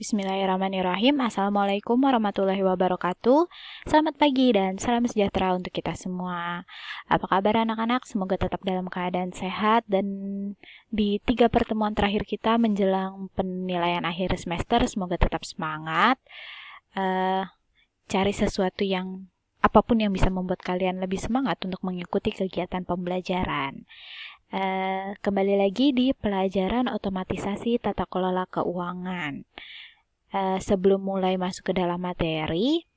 Bismillahirrahmanirrahim. Assalamualaikum warahmatullahi wabarakatuh. Selamat pagi dan salam sejahtera untuk kita semua. Apa kabar anak-anak? Semoga tetap dalam keadaan sehat dan di 3 pertemuan terakhir kita menjelang penilaian akhir semester, semoga tetap semangat. Cari sesuatu yang apapun yang bisa membuat kalian lebih semangat untuk mengikuti kegiatan pembelajaran. Kembali lagi di pelajaran otomatisasi tata kelola keuangan. Sebelum mulai masuk ke dalam materi,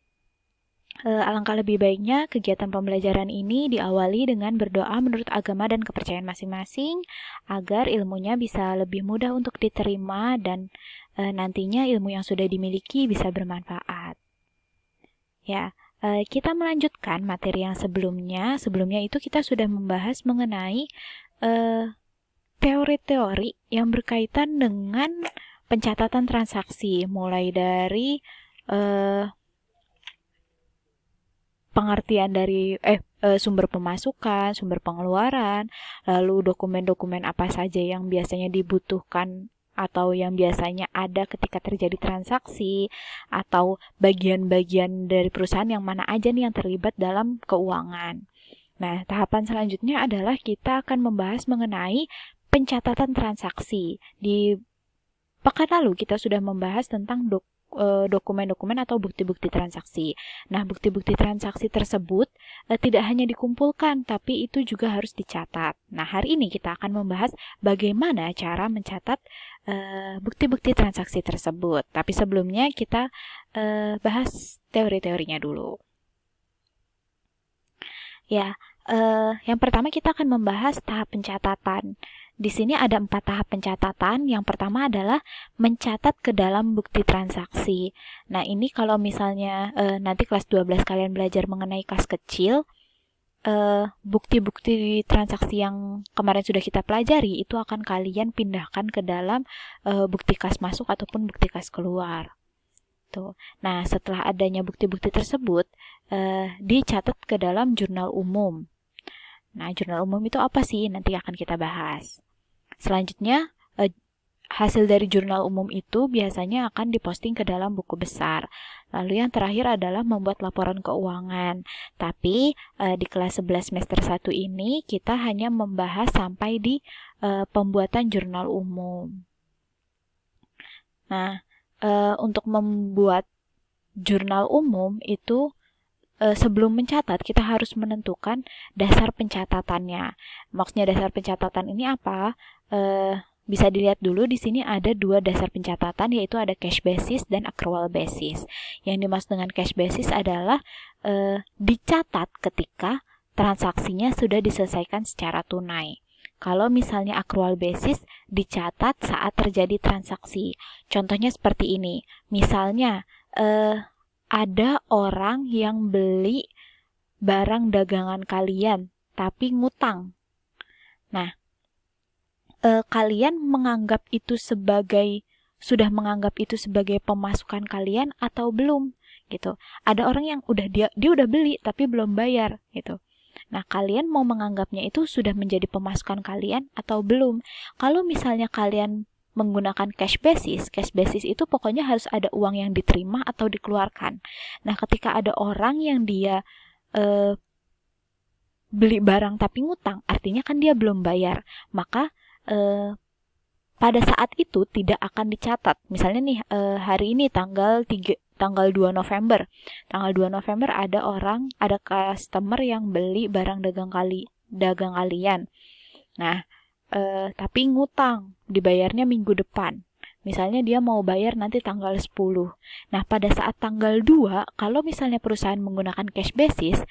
alangkah lebih baiknya kegiatan pembelajaran ini diawali dengan berdoa menurut agama dan kepercayaan masing-masing agar ilmunya bisa lebih mudah untuk diterima dan nantinya ilmu yang sudah dimiliki bisa bermanfaat. Ya, kita melanjutkan materi yang sebelumnya. Sebelumnya itu kita sudah membahas mengenai teori-teori yang berkaitan dengan pencatatan transaksi, mulai dari pengertian dari sumber pemasukan, sumber pengeluaran, lalu dokumen-dokumen apa saja yang biasanya dibutuhkan atau yang biasanya ada ketika terjadi transaksi, atau bagian-bagian dari perusahaan yang mana aja nih yang terlibat dalam keuangan. Nah, tahapan selanjutnya adalah kita akan membahas mengenai pencatatan transaksi. Di pekan lalu kita sudah membahas tentang dokumen-dokumen atau bukti-bukti transaksi. Nah, bukti-bukti transaksi tersebut tidak hanya dikumpulkan, tapi itu juga harus dicatat. Nah, hari ini kita akan membahas bagaimana cara mencatat bukti-bukti transaksi tersebut. Tapi sebelumnya kita bahas teori-teorinya dulu. Ya, yang pertama kita akan membahas tahap pencatatan. Di sini ada 4 tahap pencatatan. Yang pertama adalah mencatat ke dalam bukti transaksi. Nah, ini kalau misalnya nanti kelas 12 kalian belajar mengenai kas kecil, bukti-bukti transaksi yang kemarin sudah kita pelajari itu akan kalian pindahkan ke dalam bukti kas masuk ataupun bukti kas keluar. Tuh. Nah, setelah adanya bukti-bukti tersebut, dicatat ke dalam jurnal umum. Nah, jurnal umum itu apa sih? Nanti akan kita bahas. Selanjutnya, hasil dari jurnal umum itu biasanya akan diposting ke dalam buku besar. Lalu yang terakhir adalah membuat laporan keuangan. Tapi di kelas 11 semester 1 ini kita hanya membahas sampai di pembuatan jurnal umum. Nah, untuk membuat jurnal umum itu sebelum mencatat kita harus menentukan dasar pencatatannya. Maksudnya dasar pencatatan ini apa? Bisa dilihat dulu di sini ada 2 dasar pencatatan, yaitu ada cash basis dan accrual basis. Yang dimaksud dengan cash basis adalah dicatat ketika transaksinya sudah diselesaikan secara tunai. Kalau misalnya accrual basis dicatat saat terjadi transaksi. Contohnya seperti ini. Misalnya ada orang yang beli barang dagangan kalian tapi ngutang. Nah, kalian sudah menganggap itu sebagai pemasukan kalian atau belum gitu. Ada orang yang dia udah beli tapi belum bayar gitu. Nah, kalian mau menganggapnya itu sudah menjadi pemasukan kalian atau belum? Kalau misalnya kalian menggunakan cash basis itu pokoknya harus ada uang yang diterima atau dikeluarkan. Nah, ketika ada orang yang dia beli barang tapi ngutang, artinya kan dia belum bayar. Maka pada saat itu tidak akan dicatat. Misalnya nih, hari ini tanggal 2 November. Tanggal 2 November ada customer yang beli barang dagang kalian. Nah, tapi ngutang, dibayarnya minggu depan. Misalnya dia mau bayar nanti tanggal 10. Nah, pada saat tanggal 2, kalau misalnya perusahaan menggunakan cash basis,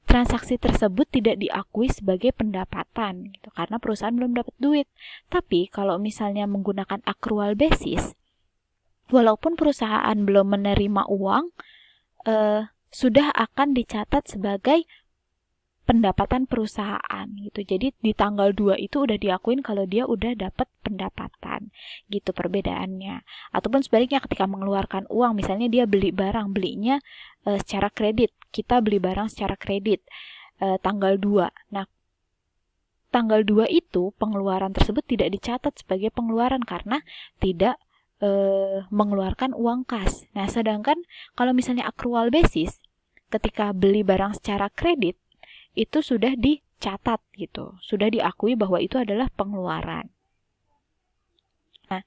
transaksi tersebut tidak diakui sebagai pendapatan gitu, karena perusahaan belum dapat duit. Tapi kalau misalnya menggunakan accrual basis, walaupun perusahaan belum menerima uang, sudah akan dicatat sebagai pendapatan perusahaan gitu. Jadi di tanggal 2 itu udah diakuin kalau dia udah dapat pendapatan. Gitu perbedaannya. Ataupun sebaliknya ketika mengeluarkan uang, misalnya dia beli barang, belinya secara kredit. Kita beli barang secara kredit tanggal 2. Nah, tanggal 2 itu pengeluaran tersebut tidak dicatat sebagai pengeluaran karena tidak mengeluarkan uang kas. Nah, sedangkan kalau misalnya accrual basis, ketika beli barang secara kredit, itu sudah dicatat gitu, sudah diakui bahwa itu adalah pengeluaran. Nah,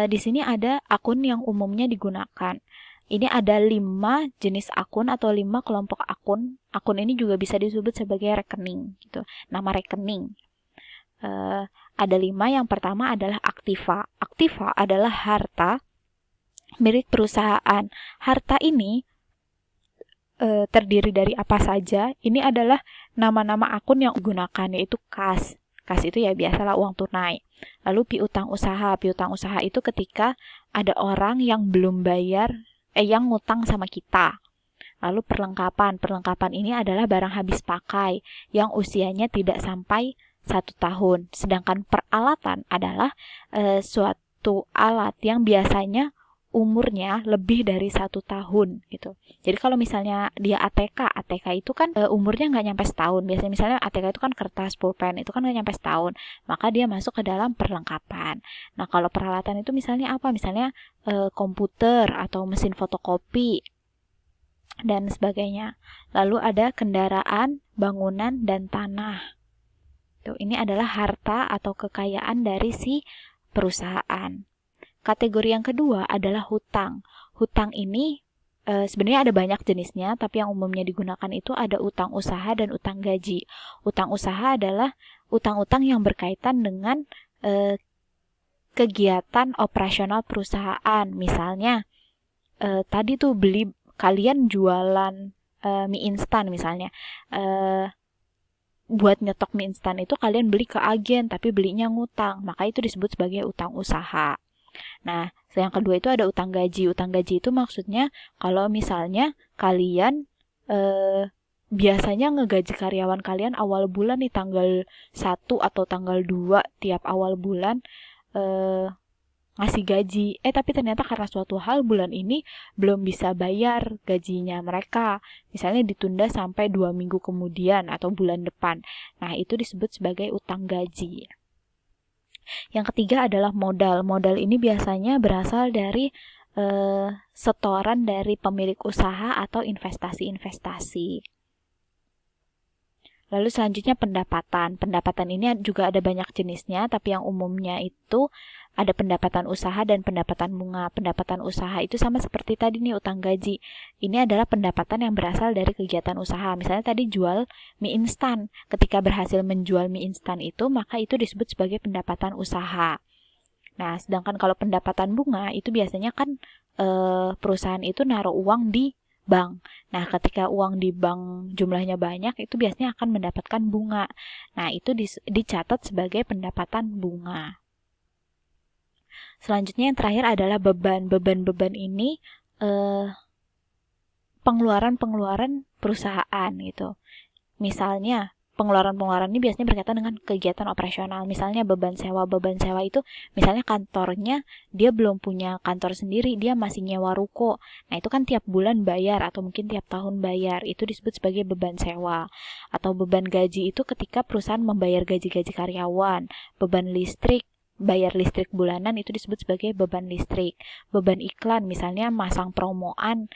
di sini ada akun yang umumnya digunakan. Ini ada 5 jenis akun atau 5 kelompok akun. Akun ini juga bisa disebut sebagai rekening gitu. Nama rekening. Ada 5. Yang pertama adalah aktiva. Aktiva adalah harta milik perusahaan. Harta ini terdiri dari apa saja? Ini adalah nama-nama akun yang digunakan, yaitu kas. Kas itu ya biasalah uang tunai. Lalu piutang usaha. Piutang usaha itu ketika ada orang yang belum bayar, yang ngutang sama kita. Lalu perlengkapan. Perlengkapan ini adalah barang habis pakai yang usianya tidak sampai 1 tahun. Sedangkan peralatan adalah suatu alat yang biasanya umurnya lebih dari 1 tahun gitu. Jadi kalau misalnya dia ATK itu kan umurnya nggak nyampe setahun. Biasanya misalnya ATK itu kan kertas pulpen, itu kan nggak nyampe setahun. Maka dia masuk ke dalam perlengkapan. Nah, kalau peralatan itu misalnya apa? Misalnya komputer atau mesin fotokopi dan sebagainya. Lalu ada kendaraan, bangunan, dan tanah. Ini adalah harta atau kekayaan dari si perusahaan. Kategori yang kedua adalah hutang. Hutang ini sebenarnya ada banyak jenisnya, tapi yang umumnya digunakan itu ada utang usaha dan utang gaji. Utang usaha adalah utang-utang yang berkaitan dengan kegiatan operasional perusahaan. Misalnya, tadi tuh kalian jualan mie instan misalnya. Buat nyetok mie instan itu kalian beli ke agen, tapi belinya ngutang. Maka itu disebut sebagai utang usaha. Nah, yang kedua itu ada utang gaji. Utang gaji itu maksudnya kalau misalnya kalian biasanya ngegaji karyawan kalian awal bulan nih tanggal 1 atau tanggal 2 tiap awal bulan ngasih gaji. Tapi ternyata karena suatu hal bulan ini belum bisa bayar gajinya mereka. Misalnya ditunda sampai 2 minggu kemudian atau bulan depan. Nah, itu disebut sebagai utang gaji. Yang ketiga adalah modal. Modal ini biasanya berasal dari setoran dari pemilik usaha atau investasi-investasi. Lalu selanjutnya pendapatan. Pendapatan ini juga ada banyak jenisnya, tapi yang umumnya itu ada pendapatan usaha dan pendapatan bunga. Pendapatan usaha itu sama seperti tadi nih utang gaji. Ini adalah pendapatan yang berasal dari kegiatan usaha. Misalnya tadi jual mie instan. Ketika berhasil menjual mie instan itu, maka itu disebut sebagai pendapatan usaha. Nah, sedangkan kalau pendapatan bunga itu biasanya kan perusahaan itu naruh uang di bank. Nah, ketika uang di bank jumlahnya banyak, itu biasanya akan mendapatkan bunga. Nah, itu dicatat sebagai pendapatan bunga. Selanjutnya yang terakhir adalah beban. Beban-beban ini pengeluaran-pengeluaran perusahaan gitu. Misalnya, pengeluaran-pengeluaran ini biasanya berkaitan dengan kegiatan operasional. Misalnya beban sewa. Beban sewa itu misalnya kantornya dia belum punya kantor sendiri, dia masih nyewa ruko. Nah, itu kan tiap bulan bayar atau mungkin tiap tahun bayar. Itu disebut sebagai beban sewa. Atau beban gaji itu ketika perusahaan membayar gaji-gaji karyawan. Beban listrik, bayar listrik bulanan itu disebut sebagai beban listrik. Beban iklan, misalnya masang promoan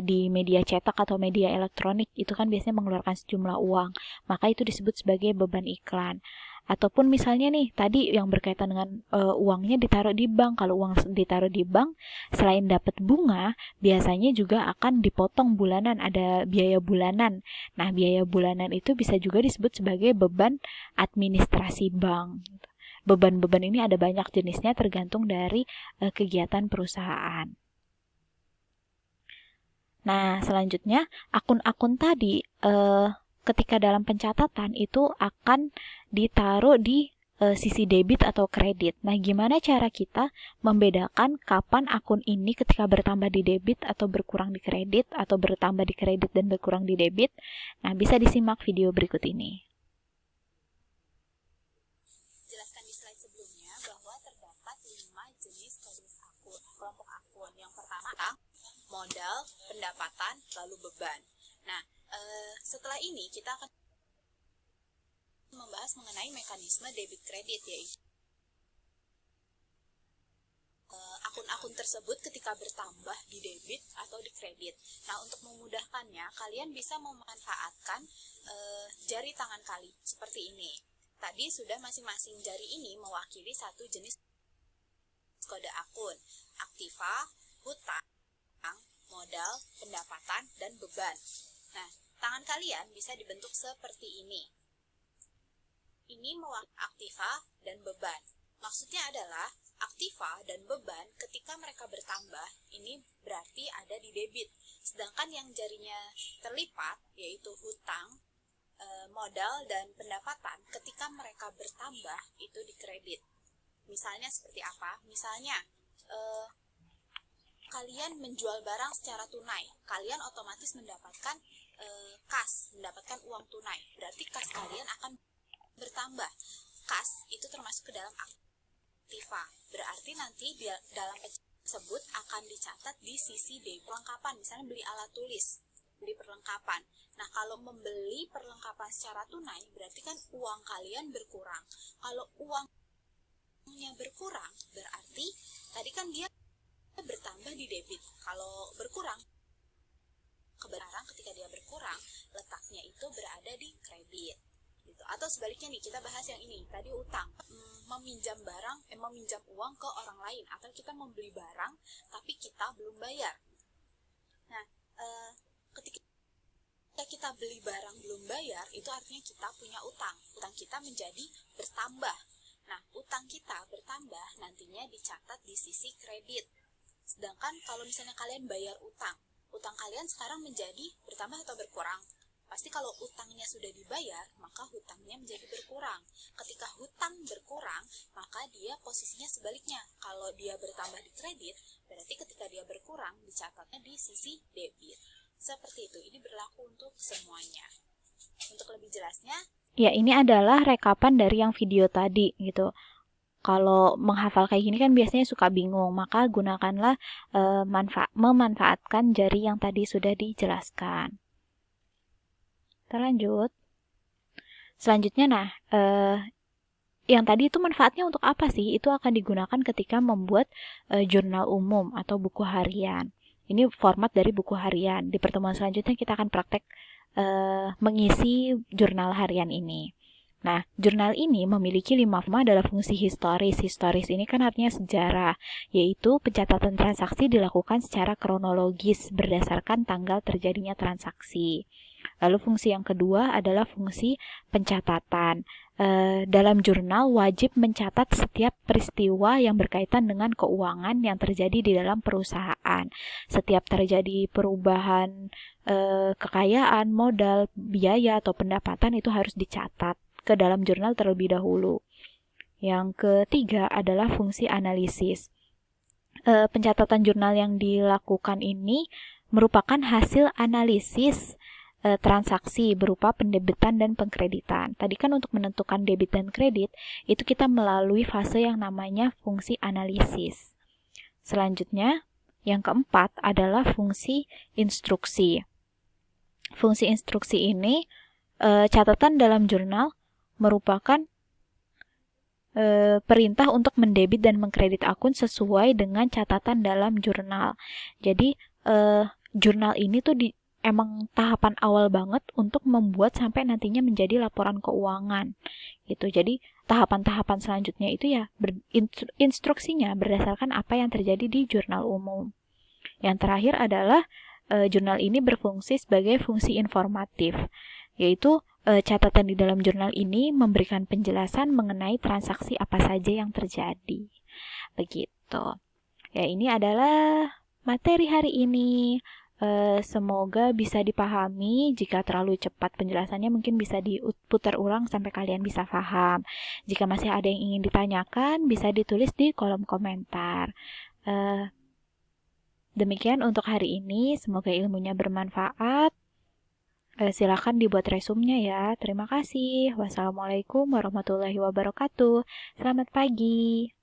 di media cetak atau media elektronik, itu kan biasanya mengeluarkan sejumlah uang, maka itu disebut sebagai beban iklan. Ataupun misalnya nih, tadi yang berkaitan dengan uangnya ditaruh di bank. Kalau uang ditaruh di bank, selain dapat bunga, biasanya juga akan dipotong bulanan, ada biaya bulanan. Nah, biaya bulanan itu bisa juga disebut sebagai beban administrasi bank. Beban-beban ini ada banyak jenisnya tergantung dari kegiatan perusahaan. Nah, selanjutnya akun-akun tadi ketika dalam pencatatan itu akan ditaruh di sisi debit atau kredit. Nah, gimana cara kita membedakan kapan akun ini ketika bertambah di debit atau berkurang di kredit, atau bertambah di kredit dan berkurang di debit? Nah, bisa disimak video berikut ini. Jelaskan di slide sebelumnya bahwa terdapat 5 jenis kelompok akun. Yang pertama modal, pendapatan, lalu beban. Nah, setelah ini kita akan membahas mengenai mekanisme debit kredit, yaitu akun-akun tersebut ketika bertambah di debit atau di kredit. Nah, untuk memudahkannya, kalian bisa memanfaatkan jari tangan kalian seperti ini. Tadi sudah masing-masing jari ini mewakili satu jenis kode akun: aktiva, hutang, modal, pendapatan, dan beban. Nah, tangan kalian bisa dibentuk seperti ini. Ini mewakili aktiva dan beban. Maksudnya adalah aktiva dan beban ketika mereka bertambah, ini berarti ada di debit. Sedangkan yang jarinya terlipat, yaitu hutang, modal, dan pendapatan, ketika mereka bertambah, itu di kredit. Misalnya seperti apa? Misalnya, kalian menjual barang secara tunai, kalian otomatis mendapatkan kas, mendapatkan uang tunai. Berarti kas kalian akan bertambah. Kas itu termasuk ke dalam aktiva. Berarti nanti dalam tersebut akan dicatat di sisi debit perlengkapan. Misalnya beli alat tulis, beli perlengkapan. Nah, kalau membeli perlengkapan secara tunai, berarti kan uang kalian berkurang. Kalau uangnya berkurang, berarti tadi kan dia bertambah di debit. Kalau berkurang, kebenaran ketika dia berkurang, letaknya itu berada di kredit. Gitu. Atau sebaliknya nih, kita bahas yang ini. Tadi utang, meminjam uang ke orang lain, atau kita membeli barang tapi kita belum bayar. Nah, ketika kita beli barang belum bayar, itu artinya kita punya utang. Utang kita menjadi bertambah. Nah, utang kita bertambah nantinya dicatat di sisi kredit. Sedangkan kalau misalnya kalian bayar utang kalian sekarang menjadi bertambah atau berkurang? Pasti kalau utangnya sudah dibayar, maka hutangnya menjadi berkurang. Ketika hutang berkurang, maka dia posisinya sebaliknya. Kalau dia bertambah di kredit, berarti ketika dia berkurang, dicatatnya di sisi debit. Seperti itu, ini berlaku untuk semuanya. Untuk lebih jelasnya, ya ini adalah rekapan dari yang video tadi gitu. Kalau menghafal kayak gini kan biasanya suka bingung, maka gunakanlah memanfaatkan jari yang tadi sudah dijelaskan. Lanjut. Selanjutnya, yang tadi itu manfaatnya untuk apa sih? Itu akan digunakan ketika membuat jurnal umum atau buku harian. Ini format dari buku harian. Di pertemuan selanjutnya kita akan praktek mengisi jurnal harian ini. Nah, jurnal ini memiliki 5 forma adalah fungsi historis. Historis ini kan artinya sejarah, yaitu pencatatan transaksi dilakukan secara kronologis berdasarkan tanggal terjadinya transaksi. Lalu fungsi yang kedua adalah fungsi pencatatan. Dalam jurnal wajib mencatat setiap peristiwa yang berkaitan dengan keuangan yang terjadi di dalam perusahaan. Setiap terjadi perubahan kekayaan, modal, biaya, atau pendapatan itu harus dicatat ke dalam jurnal terlebih dahulu. Yang ketiga adalah fungsi analisis. Pencatatan jurnal yang dilakukan ini merupakan hasil analisis transaksi berupa pendebitan dan pengkreditan. Tadi kan untuk menentukan debit dan kredit, itu kita melalui fase yang namanya fungsi analisis. Selanjutnya, yang keempat adalah fungsi instruksi. Fungsi instruksi ini, catatan dalam jurnal merupakan perintah untuk mendebit dan mengkredit akun sesuai dengan catatan dalam jurnal. Jadi, jurnal ini tuh emang tahapan awal banget untuk membuat sampai nantinya menjadi laporan keuangan gitu. Jadi tahapan-tahapan selanjutnya itu ya instruksinya berdasarkan apa yang terjadi di jurnal umum. Yang terakhir adalah jurnal ini berfungsi sebagai fungsi informatif, yaitu catatan di dalam jurnal ini memberikan penjelasan mengenai transaksi apa saja yang terjadi. Begitu. Ya, ini adalah materi hari ini. Semoga bisa dipahami. Jika terlalu cepat penjelasannya mungkin bisa diputar ulang sampai kalian bisa paham. Jika masih ada yang ingin ditanyakan, bisa ditulis di kolom komentar. Demikian untuk hari ini. Semoga ilmunya bermanfaat. Silakan dibuat resumnya ya. Terima kasih. Wassalamualaikum warahmatullahi wabarakatuh. Selamat pagi.